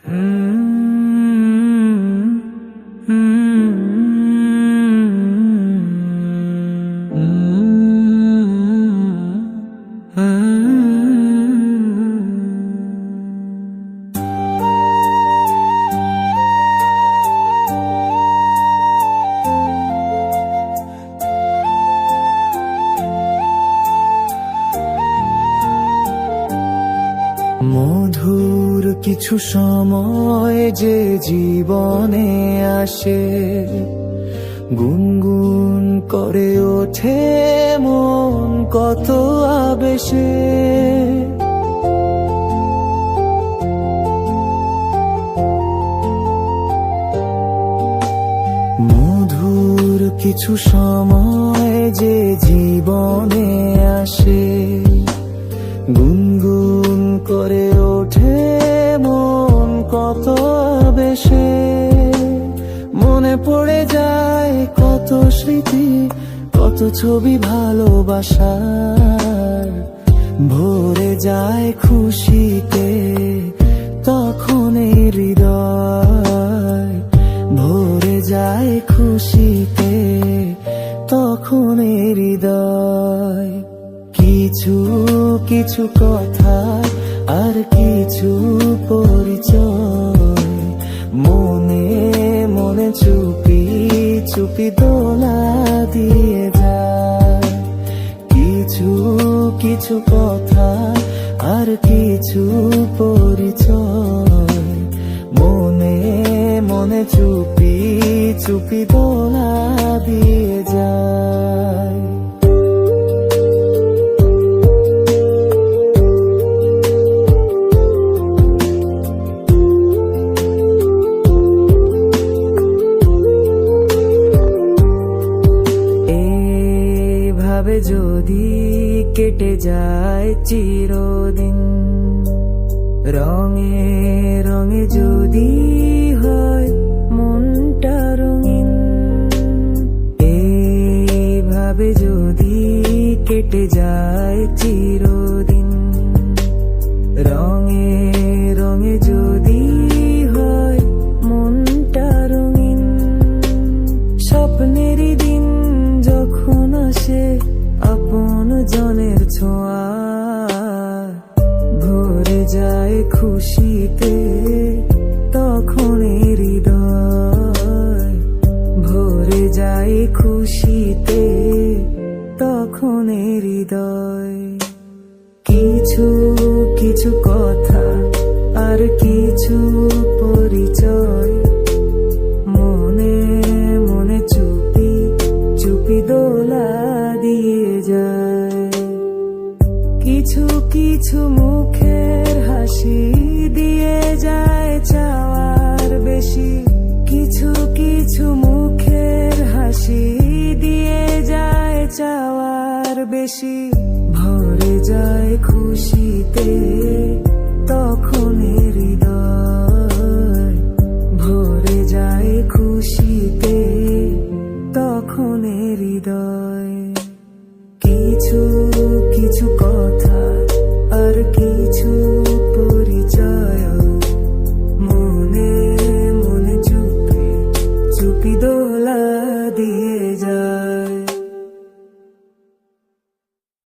মধুর কিছু সময় যে জীবনে আসে, গুনগুন করে ওঠে মন কত আবেশে। মধুর কিছু সময় যে জীবনে আসে, গুনগুন করে ওঠে মন কত বেশে। মনে পড়ে যায় কত স্মৃতি, কত ছবি ভালোবাসার। ভরে যায় খুশিতে তখন এই হৃদয়, ভরে যায় খুশিতে তখন এই হৃদয়। কিছু কিছু কথা আর কিছু পরিচয়, মনে মনে চুপি চুপি দোলা দিয়ে যায়। কিছু কিছু কথা আর কিছু পরিচয়, মনে মনে চুপি চুপি দোলা দিয়ে যায়। যদি কেটে যায় চিরদিন, রঙে রঙে যদি হয় মনটা রঙিন, এইভাবে যদি কেটে যায় চিরদিন, রঙে রঙে যদি হয় মনটা রঙিন। স্বপ্নেরই দিন যখন আসে আপন জনের ছোঁয়া, ভরে যায় খুশিতে তখন হৃদয়, ভরে যায় খুশিতে তখন হৃদয়। কিছু কিছু কথা আর কিছু পরিচয়, মনে মনে চুপি চুপি দোলা দিয়ে যায়। কিছু কিছু মুখের হাসি দিয়ে যায় চাওয়ার বেশি, কিছু কিছু মুখের হাসি দিয়ে যায় চাওয়ার বেশি। ভরে যায় খুশিতে